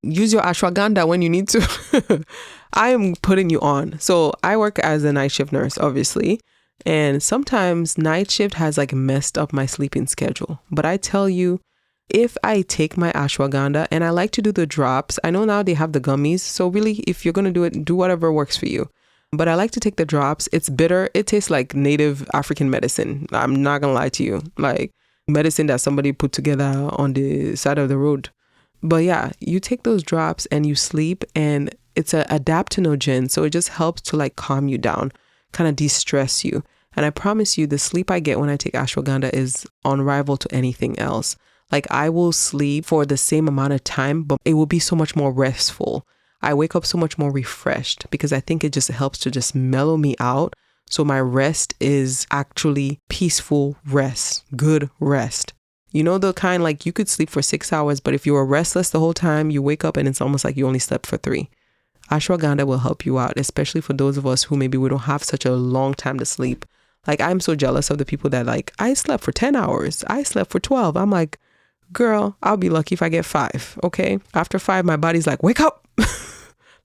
Use your ashwagandha when you need to. I am putting you on. So I work as a night shift nurse, obviously. And sometimes night shift has like messed up my sleeping schedule. But I tell you, if I take my ashwagandha, and I like to do the drops, I know now they have the gummies. So really, if you're going to do it, do whatever works for you. But I like to take the drops. It's bitter. It tastes like native African medicine. I'm not going to lie to you. Like medicine that somebody put together on the side of the road. But yeah, you take those drops and you sleep, and it's an adaptogen. So it just helps to like calm you down, kind of de-stress you. And I promise you, the sleep I get when I take ashwagandha is unrivaled to anything else. Like, I will sleep for the same amount of time, but it will be so much more restful. I wake up so much more refreshed because I think it just helps to just mellow me out. So my rest is actually peaceful rest, good rest. The kind like you could sleep for 6 hours, but if you were restless the whole time, you wake up and it's almost like you only slept for 3. Ashwagandha will help you out, especially for those of us who maybe we don't have such a long time to sleep. Like, I'm so jealous of the people that like, I slept for 10 hours. I slept for 12. I'm like, girl, I'll be lucky if I get 5. Okay. After 5, my body's like, wake up.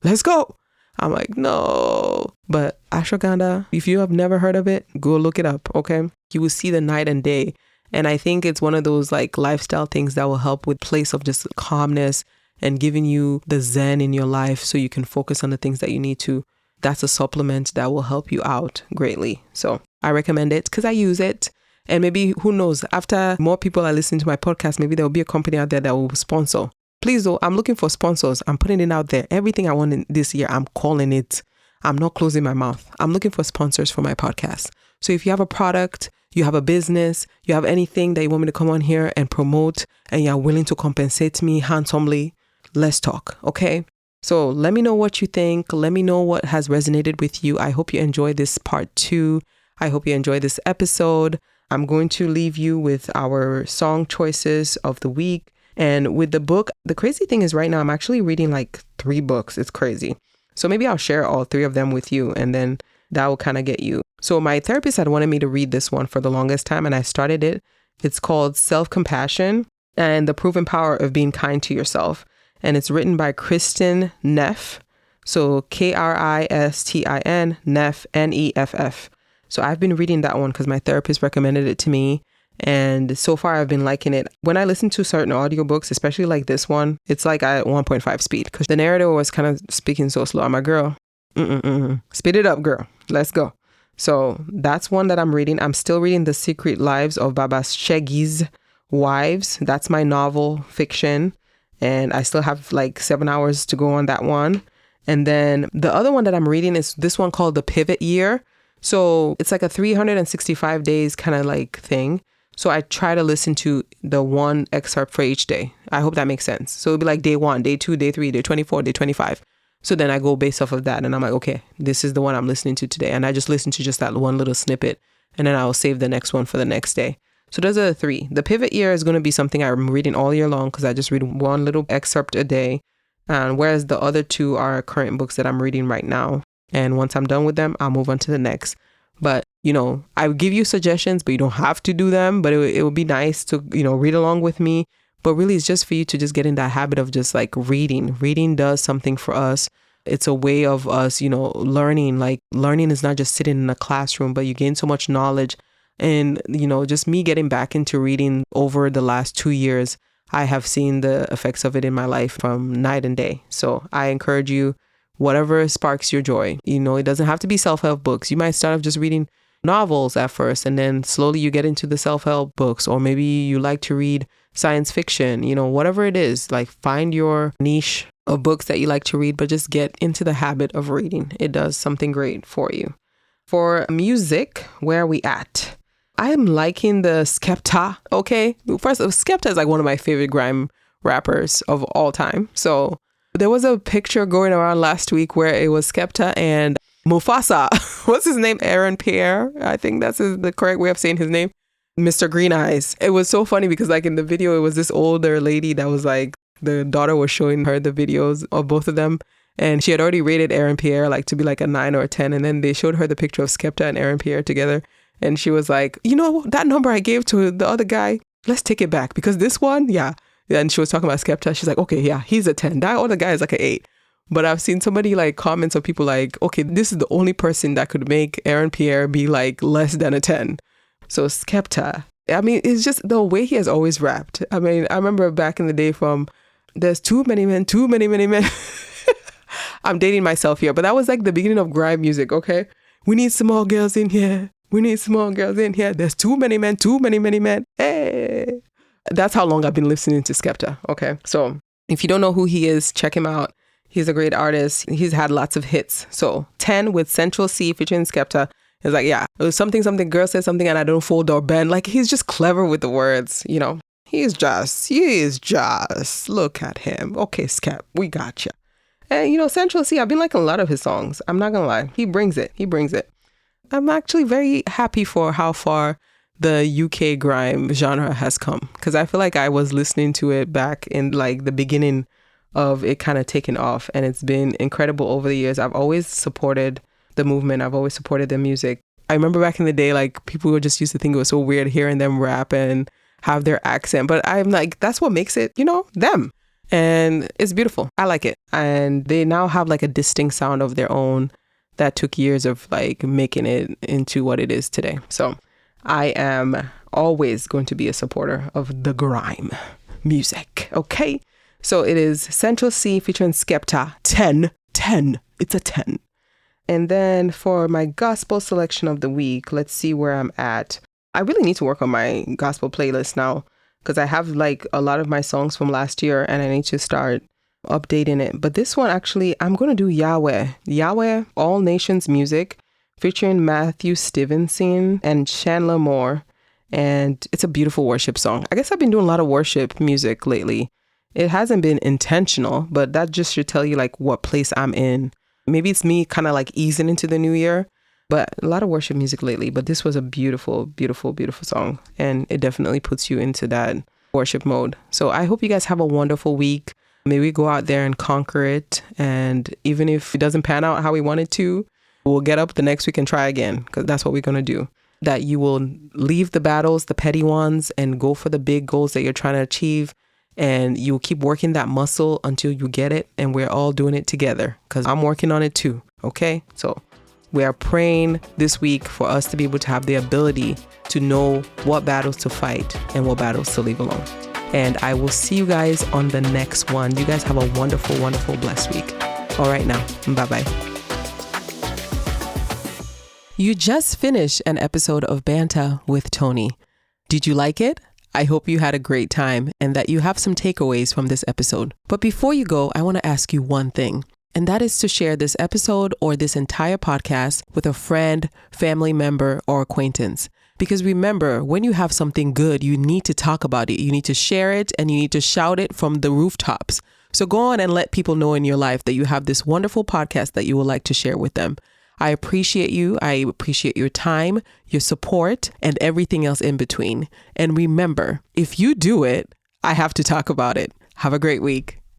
Let's go. I'm like, no. But ashwagandha, if you have never heard of it, go look it up. Okay. You will see the night and day. And I think it's one of those like lifestyle things that will help with place of just calmness and giving you the zen in your life so you can focus on the things that you need to. that's a supplement that will help you out greatly. So I recommend it because I use it. And maybe, who knows, after more people are listening to my podcast, maybe there will be a company out there that will sponsor. Please, though, I'm looking for sponsors. I'm putting it out there. Everything I want in this year, I'm calling it. I'm not closing my mouth. I'm looking for sponsors for my podcast. So if you have a product, you have a business, you have anything that you want me to come on here and promote, and you're willing to compensate me handsomely, let's talk, okay? So let me know what you think. Let me know what has resonated with you. I hope you enjoyed this part 2. I hope you enjoyed this episode. I'm going to leave you with our song choices of the week. And with the book, the crazy thing is right now I'm actually reading like 3 books. It's crazy. So maybe I'll share all 3 of them with you, and then that will kind of get you. So my therapist had wanted me to read this one for the longest time, and I started it. It's called Self-Compassion and the Proven Power of Being Kind to Yourself. And it's written by Kristin Neff. So Kristin, Neff, Neff. So I've been reading that one because my therapist recommended it to me. And so far I've been liking it. When I listen to certain audiobooks, especially like this one, it's like at 1.5 speed because the narrator was kind of speaking so slow. I'm like, girl, speed it up, girl. Let's go. So that's one that I'm reading. I'm still reading The Secret Lives of Babashegi's Wives. That's my novel fiction. And I still have like 7 hours to go on that one. And then the other one that I'm reading is this one called The Pivot Year. So it's like a 365 days kind of like thing. So I try to listen to the one excerpt for each day. I hope that makes sense. So it'll be like day 1, day 2, day 3, day 24, day 25. So then I go based off of that and I'm like, okay, this is the one I'm listening to today. And I just listen to just that one little snippet and then I'll save the next one for the next day. So those are the 3. The Pivot Year is going to be something I'm reading all year long because I just read one little excerpt a day. And whereas the other 2 are current books that I'm reading right now. And once I'm done with them, I'll move on to the next. But, I would give you suggestions, but you don't have to do them. But it would be nice to, read along with me. But really, it's just for you to just get in that habit of just like reading. Reading does something for us. It's a way of us, learning. Like learning is not just sitting in a classroom, but you gain so much knowledge. And, just me getting back into reading over the last 2 years, I have seen the effects of it in my life from night and day. So I encourage you, whatever sparks your joy. It doesn't have to be self-help books. You might start off just reading novels at first, and then slowly you get into the self-help books, or maybe you like to read science fiction, whatever it is, like find your niche of books that you like to read, but just get into the habit of reading. It does something great for you. For music, where are we at? I'm liking the Skepta. Okay. First, Skepta is like one of my favorite grime rappers of all time. So there was a picture going around last week where it was Skepta and Mufasa. What's his name? Aaron Pierre. I think that's the correct way of saying his name. Mr. Green Eyes. It was so funny because like in the video, it was this older lady that was like, the daughter was showing her the videos of both of them. And she had already rated Aaron Pierre like to be like a 9 or a 10. And then they showed her the picture of Skepta and Aaron Pierre together. And she was like, that number I gave to the other guy, let's take it back because this one, yeah. And she was talking about Skepta. She's like, okay, yeah, he's a 10. That other guy is like an 8. But I've seen so many like comments of people like, okay, this is the only person that could make Aaron Pierre be like less than a 10. So Skepta, I mean, it's just the way he has always rapped. I mean, I remember back in the day from there's too many men. I'm dating myself here, but that was like the beginning of grime music, okay? We need small girls in here. We need small girls in here. There's too many men. Hey. That's how long I've been listening to Skepta. Okay. So if you don't know who he is, check him out. He's a great artist. He's had lots of hits. So 10 with Central C featuring Skepta is like, yeah, it was something, girl said something and I don't fold or bend. Like he's just clever with the words, He is just, look at him. Okay, Skep, we got you. And, Central C, I've been liking a lot of his songs. I'm not going to lie. He brings it. I'm actually very happy for how far the UK grime genre has come. Because I feel like I was listening to it back in like the beginning of it kind of taking off. And it's been incredible over the years. I've always supported the movement. I've always supported the music. I remember back in the day, like people were just used to think it was so weird hearing them rap and have their accent. But I'm like, that's what makes it, them. And it's beautiful. I like it. And they now have like a distinct sound of their own that took years of like making it into what it is today. So I am always going to be a supporter of the grime music. Okay. So it is Central C featuring Skepta. 10. It's a 10. And then for my gospel selection of the week, let's see where I'm at. I really need to work on my gospel playlist now because I have like a lot of my songs from last year and I need to start updating it. But this one, actually, I'm going to do Yahweh. Yahweh, All Nations Music, featuring Matthew Stevenson and Chandler Moore. And it's a beautiful worship song. I guess I've been doing a lot of worship music lately. It hasn't been intentional, but that just should tell you like what place I'm in. Maybe it's me kind of like easing into the new year, but a lot of worship music lately. But this was a beautiful, beautiful, beautiful song. And it definitely puts you into that worship mode. So I hope you guys have a wonderful week. May we go out there and conquer it. And even if it doesn't pan out how we want it to, we'll get up the next week and try again, because that's what we're going to do. That you will leave the battles, the petty ones, and go for the big goals that you're trying to achieve. And you'll keep working that muscle until you get it. And we're all doing it together, because I'm working on it too. Okay. So we are praying this week for us to be able to have the ability to know what battles to fight and what battles to leave alone. And I will see you guys on the next one. You guys have a wonderful, wonderful, blessed week. All right now. Bye-bye. You just finished an episode of Banta with Toni. Did you like it? I hope you had a great time and that you have some takeaways from this episode. But before you go, I want to ask you one thing, and that is to share this episode or this entire podcast with a friend, family member, or acquaintance. Because remember, when you have something good, you need to talk about it. You need to share it and you need to shout it from the rooftops. So go on and let people know in your life that you have this wonderful podcast that you would like to share with them. I appreciate you. I appreciate your time, your support, and everything else in between. And remember, if you do it, I have to talk about it. Have a great week.